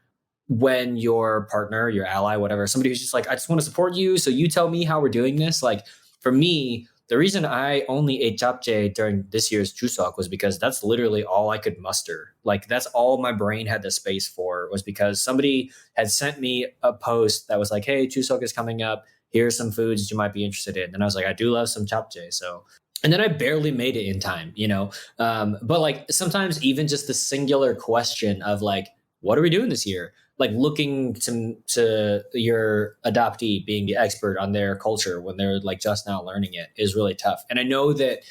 Speaker 1: when your partner, your ally, whatever, somebody who's just like, I just want to support you, so you tell me how we're doing this. Like, for me, the reason I only ate japchae during this year's Chuseok was because that's literally all I could muster. Like, that's all my brain had the space for, was because somebody had sent me a post that was like, hey, Chuseok is coming up. Here's some foods that you might be interested in. And I was like, I do love some japchae. So, and then I barely made it in time, but like sometimes even just the singular question of like, what are we doing this year? Like looking to your adoptee being the expert on their culture when they're like just now learning it is really tough. And I know that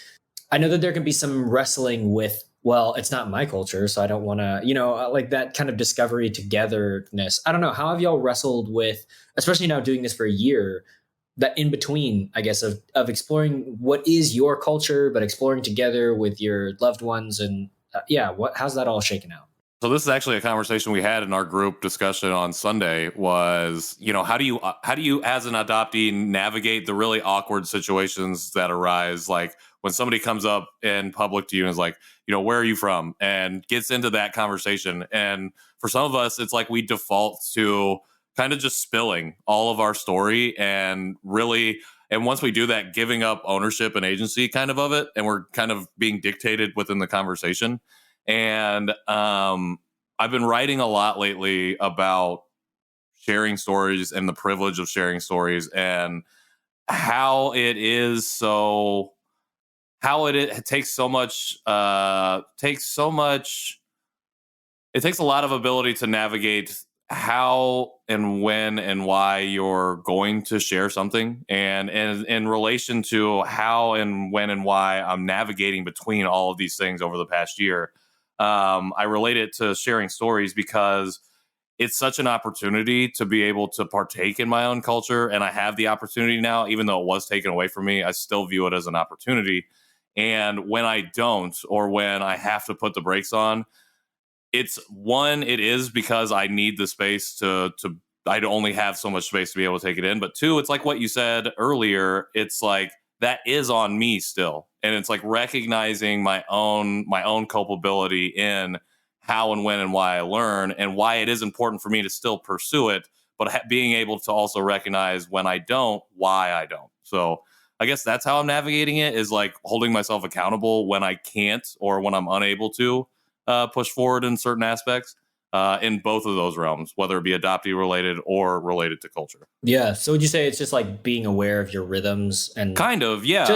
Speaker 1: there can be some wrestling with, well, it's not my culture, so I don't want to, like that kind of discovery togetherness. I don't know. How have y'all wrestled with, especially now doing this for a year, that in between, I guess, of exploring what is your culture, but exploring together with your loved ones, and how's that all shaken out?
Speaker 2: So this is actually a conversation we had in our group discussion on Sunday was, how do you as an adoptee navigate the really awkward situations that arise? Like when somebody comes up in public to you and is like, where are you from? And gets into that conversation. And for some of us, it's like we default to kind of just spilling all of our story and once we do that, giving up ownership and agency kind of it. And we're kind of being dictated within the conversation. And I've been writing a lot lately about sharing stories and the privilege of sharing stories and how it takes so much, it takes a lot of ability to navigate how and when and why you're going to share something, and in relation to how and when and why I'm navigating between all of these things over the past year. I relate it to sharing stories because it's such an opportunity to be able to partake in my own culture. And I have the opportunity now, even though it was taken away from me, I still view it as an opportunity. And when I don't, or when I have to put the brakes on, it is because I need the space I only have so much space to be able to take it in. But two, it's like what you said earlier. It's like, that is on me still. And it's like recognizing my own culpability in how and when and why I learn, and why it is important for me to still pursue it, but being able to also recognize when I don't, why I don't. So I guess that's how I'm navigating it, is like holding myself accountable when I can't or when I'm unable to push forward in certain aspects. In both of those realms, whether it be adoptee related or related to culture. Yeah.
Speaker 1: So would you say it's just like being aware of your rhythms and
Speaker 2: kind of, yeah.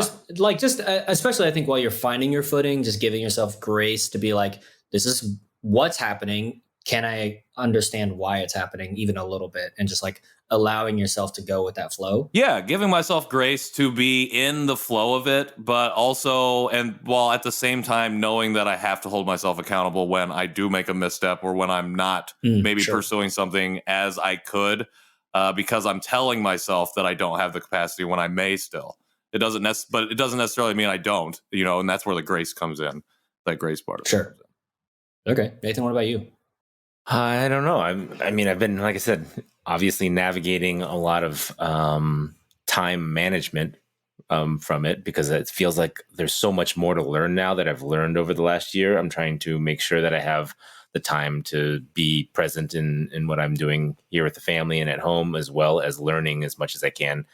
Speaker 1: Especially I think while you're finding your footing, just giving yourself grace to be like, this is what's happening. Can I understand why it's happening even a little bit, and just like allowing yourself to go with that flow.
Speaker 2: Yeah, giving myself grace to be in the flow of it, but also, and while at the same time knowing that I have to hold myself accountable when I do make a misstep or when I'm not maybe pursuing something as I could, because I'm telling myself that I don't have the capacity when I may still. But it doesn't necessarily mean I don't, and that's where the grace comes in, that grace part of it.
Speaker 1: Sure. Okay. Nathan, what about you?
Speaker 3: I don't know. I've been, like I said, obviously navigating a lot of time management from it, because it feels like there's so much more to learn now that I've learned over the last year. I'm trying to make sure that I have the time to be present in what I'm doing here with the family and at home, as well as learning as much as I can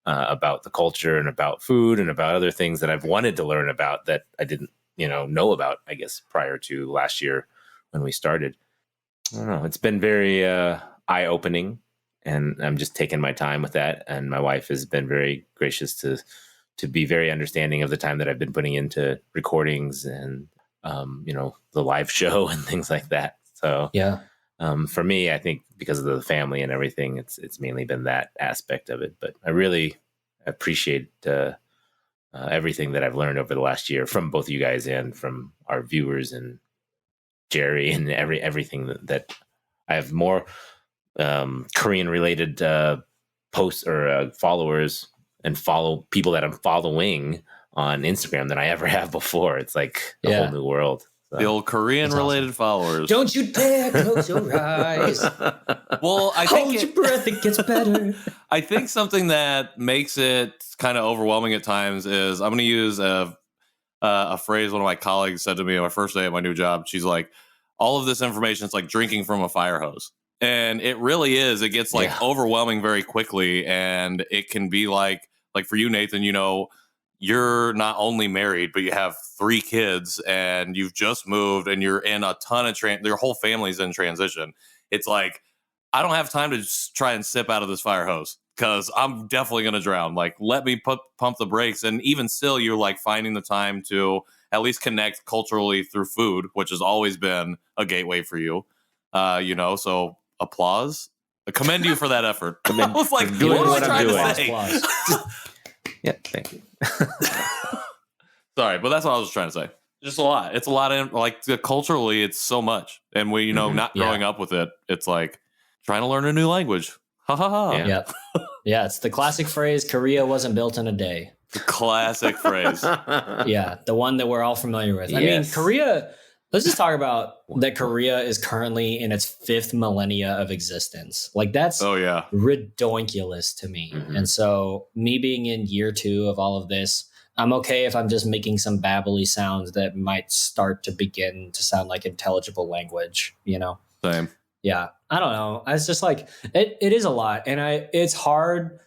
Speaker 3: about the culture and about food and about other things that I've wanted to learn about that I didn't, know about, I guess, prior to last year when we started. I don't know. It's been very eye-opening, and I'm just taking my time with that. And my wife has been very gracious to be very understanding of the time that I've been putting into recordings and, the live show and things like that. So
Speaker 1: Yeah.
Speaker 3: For me, I think because of the family and everything, it's mainly been that aspect of it. But I really appreciate everything that I've learned over the last year from both you guys and from our viewers and Jerry and everything that I have more Korean related posts or followers and follow people that I'm following on Instagram than I ever have before. It's like a whole new world. So.
Speaker 2: The old Korean related followers.
Speaker 1: Don't you dare close your eyes.
Speaker 2: Well, I think
Speaker 1: hold your breath, it gets better.
Speaker 2: I think something that makes it kind of overwhelming at times is, I'm going to use a phrase one of my colleagues said to me on my first day at my new job. She's like, all of this information is like drinking from a fire hose. And it really is. It gets overwhelming very quickly. And it can be like for you, Nathan, you're not only married, but you have 3 kids and you've just moved and you're in a ton of your whole family's in transition. It's like, I don't have time to just try and sip out of this fire hose because I'm definitely going to drown. Like, let me pump the brakes. And even still, you're like finding the time to at least connect culturally through food, which has always been a gateway for you. So applause. I commend you for that effort. I was like,
Speaker 3: doing
Speaker 2: what
Speaker 3: what
Speaker 2: am I
Speaker 3: I'm
Speaker 2: trying
Speaker 3: doing.
Speaker 2: to say?
Speaker 3: Yeah, thank you.
Speaker 2: Sorry, but that's what I was trying to say. Just a lot. It's a lot of culturally, it's so much. And we, not growing up with it, it's like trying to learn a new language. Ha ha ha.
Speaker 1: Yeah. Yeah. It's the classic phrase, Korea wasn't built in a day.
Speaker 2: The classic phrase.
Speaker 1: Yeah. The one that we're all familiar with. I mean, Korea, let's just talk about that Korea is currently in its 5th millennia of existence. Like, that's ridiculous to me. Mm-hmm. And so me being in year 2 of all of this, I'm okay if I'm just making some babbly sounds that might start to begin to sound like intelligible language,
Speaker 2: Same.
Speaker 1: Yeah. I don't know. It's just like, it is a lot. And it's hard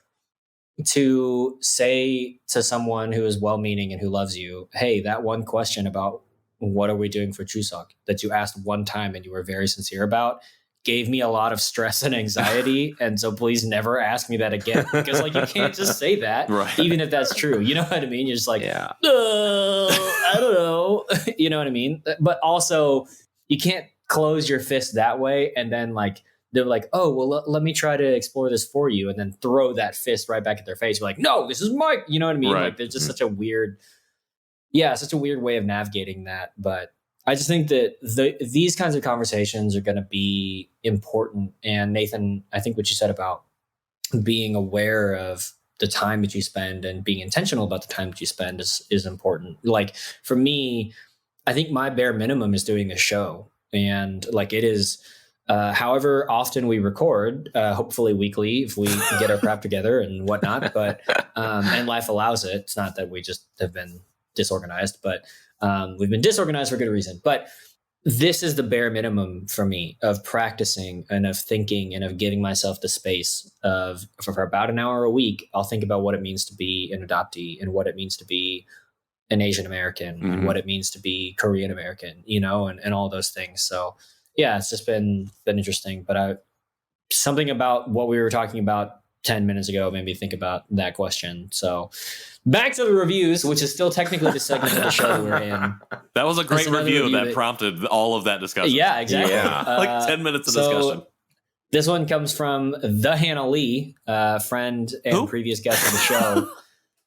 Speaker 1: to say to someone who is well-meaning and who loves you, hey, that one question about what are we doing for Chuseok that you asked one time and you were very sincere about gave me a lot of stress and anxiety. And so please never ask me that again, because you can't just say that, even if that's true. You know what I mean? You're just like, I don't know. You know what I mean? But also you can't close your fist that way. And then they're like, oh, well, let me try to explore this for you. And then throw that fist right back at their face. You're like, no, this is my, you know what I mean?
Speaker 2: Right.
Speaker 1: There's just such a weird way of navigating that. But I just think that these kinds of conversations are going to be important. And Nathan, I think what you said about being aware of the time that you spend and being intentional about the time that you spend is important. Like, for me, I think my bare minimum is doing a show. And it is, however often we record, hopefully weekly if we get our crap together and whatnot. But and life allows it. It's not that we just have been disorganized, but we've been disorganized for good reason. But this is the bare minimum for me of practicing and of thinking and of giving myself the space of, for about an hour a week, I'll think about what it means to be an adoptee and what it means to be an Asian American and what it means to be Korean American, and all those things. So yeah, it's just been interesting. But something about what we were talking about 10 minutes ago made me think about that question. So back to the reviews, which is still technically the segment of the show that we're in.
Speaker 2: That was a great review that prompted all of that discussion.
Speaker 1: Yeah, exactly.
Speaker 2: Yeah. 10 minutes of discussion.
Speaker 1: This one comes from the Hannah Lee, friend and previous guest of the show.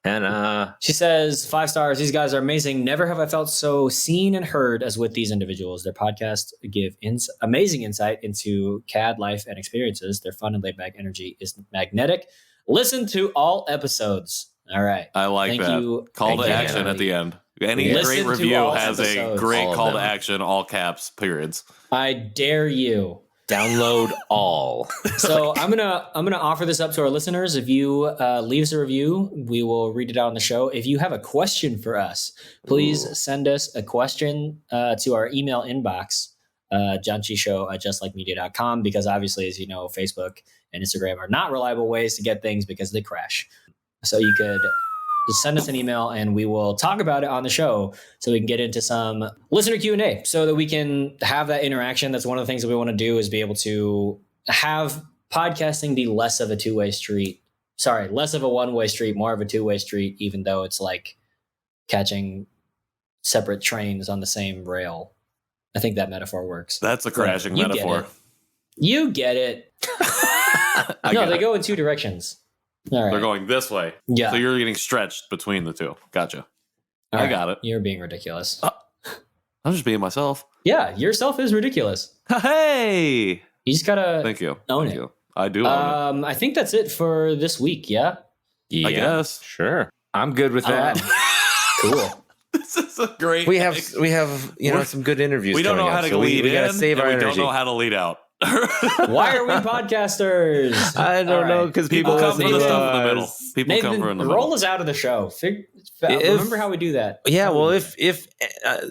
Speaker 3: And
Speaker 1: she says, 5 stars. These guys are amazing. Never have I felt so seen and heard as with these individuals. Their podcasts give amazing insight into CAD life and experiences. Their fun and laid back energy is magnetic. Listen to all episodes. All right.
Speaker 2: I like that. Call to action at the end. Any great review has a great call to action, all caps, periods.
Speaker 1: I dare you.
Speaker 3: Download all.
Speaker 1: So I'm gonna offer this up to our listeners. If you leave us a review, we will read it out on the show. If you have a question for us, please send us a question to our email inbox, janchishow@justlikemedia.com, because obviously, as you know, Facebook and Instagram are not reliable ways to get things because they crash. So you could just send us an email and we will talk about it on the show so we can get into some listener Q&A so that we can have that interaction. That's one of the things that we want to do, is be able to have podcasting be less of a two-way street. Sorry, less of a one-way street, more of a two-way street, even though it's like catching separate trains on the same rail. I think that metaphor works.
Speaker 2: That's a crashing metaphor.
Speaker 1: You get it. No, they go in two directions. All right.
Speaker 2: They're going this way.
Speaker 1: Yeah.
Speaker 2: So you're getting stretched between the two. Gotcha.
Speaker 1: I
Speaker 2: got it.
Speaker 1: You're being ridiculous.
Speaker 2: I'm just being myself.
Speaker 1: Yeah, yourself is ridiculous.
Speaker 2: Hey.
Speaker 1: You just gotta
Speaker 2: Thank you.
Speaker 1: own
Speaker 2: Thank
Speaker 1: it.
Speaker 2: you. I do own it.
Speaker 1: I think that's it for this week, yeah?
Speaker 3: Yeah,
Speaker 2: I guess.
Speaker 3: Sure. I'm good with that.
Speaker 1: Cool.
Speaker 2: This is a great.
Speaker 3: We have some good interviews.
Speaker 2: We don't know
Speaker 3: coming
Speaker 2: how
Speaker 3: up,
Speaker 2: to
Speaker 3: so
Speaker 2: lead
Speaker 3: we gotta
Speaker 2: in,
Speaker 3: save
Speaker 2: and
Speaker 3: our
Speaker 2: we
Speaker 3: energy.
Speaker 2: don't know how to lead out.
Speaker 1: Why are we podcasters?
Speaker 3: I don't know, because people
Speaker 2: come
Speaker 3: listen
Speaker 2: for the
Speaker 3: to
Speaker 2: stuff in the middle.
Speaker 3: us.
Speaker 2: People
Speaker 1: Nathan,
Speaker 2: come for in the
Speaker 1: roll
Speaker 2: middle.
Speaker 1: us out of the show. Remember how we do that.
Speaker 3: Yeah, well, if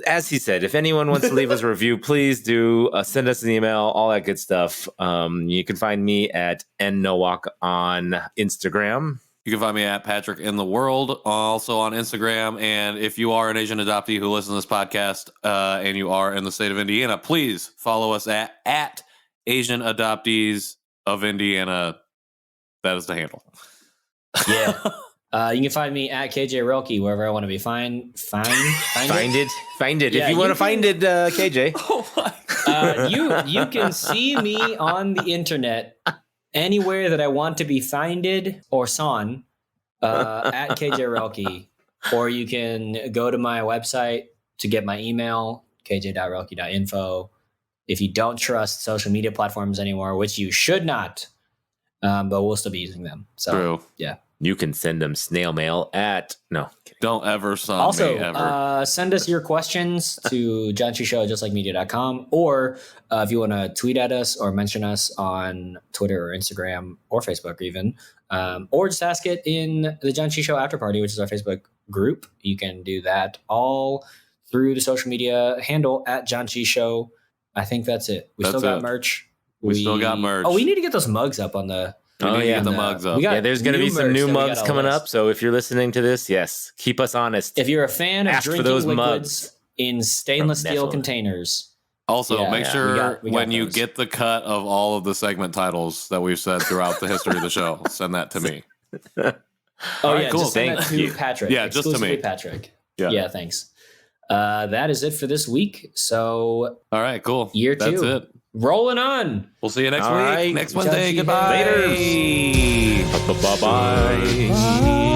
Speaker 3: as he said, if anyone wants to leave us a review, please do send us an email, all that good stuff. You can find me at nnowalk on Instagram.
Speaker 2: You can find me at Patrick in the World, also on Instagram. And if you are an Asian adoptee who listens to this podcast and you are in the state of Indiana, please follow us at Asian Adoptees of Indiana. That is the handle.
Speaker 1: Yeah. You can find me at KJ Relke wherever I want to be. Find
Speaker 3: Find it.
Speaker 1: Yeah,
Speaker 3: if you want to find it, KJ.
Speaker 2: Oh my.
Speaker 1: You can see me on the internet anywhere that I want to be finded or sawn at KJ Relke, or you can go to my website to get my email, kj.relke.info. If you don't trust social media platforms anymore, which you should not, but we'll still be using them. So,
Speaker 2: True.
Speaker 1: Yeah.
Speaker 3: You can send them snail mail at
Speaker 2: Don't ever send
Speaker 1: Also,
Speaker 2: me ever.
Speaker 1: send us your questions to janchishow@justLikeMedia.com, or if you want to tweet at us or mention us on Twitter or Instagram or Facebook even, or just ask it in the Janchi Show After Party, which is our Facebook group. You can do that all through the social media handle at Janchi Show. I think that's it. We still got merch.
Speaker 2: We still got merch.
Speaker 1: Oh, we need to get those mugs up on the...
Speaker 2: We need to get the mugs up.
Speaker 3: there's going to be some new mugs coming up. So if you're listening to this, yes, keep us honest.
Speaker 1: If you're a fan of
Speaker 3: Ask for
Speaker 1: drinking
Speaker 3: those
Speaker 1: liquids
Speaker 3: mugs
Speaker 1: in stainless
Speaker 3: from
Speaker 1: steel
Speaker 3: Navel.
Speaker 1: containers...
Speaker 2: Also, make sure
Speaker 1: we got
Speaker 2: when you
Speaker 1: those.
Speaker 2: get the cut of all of the segment titles that we've said throughout the history of the show, send that to me.
Speaker 1: Oh,
Speaker 2: right,
Speaker 1: yeah,
Speaker 2: cool.
Speaker 1: just send that
Speaker 3: Thank
Speaker 1: to
Speaker 3: you.
Speaker 1: Patrick.
Speaker 2: Yeah, just to
Speaker 1: Exclusively
Speaker 2: me.
Speaker 1: Patrick.
Speaker 2: Yeah.
Speaker 1: Yeah, thanks. That is it for this week. So,
Speaker 2: All right, cool.
Speaker 1: Year
Speaker 2: That's
Speaker 1: two.
Speaker 2: it.
Speaker 1: rolling on.
Speaker 2: We'll see you next
Speaker 3: All
Speaker 2: week.
Speaker 3: right.
Speaker 2: Next Wednesday.
Speaker 1: Janchi
Speaker 2: Goodbye.
Speaker 1: Boys.
Speaker 3: Bye-bye.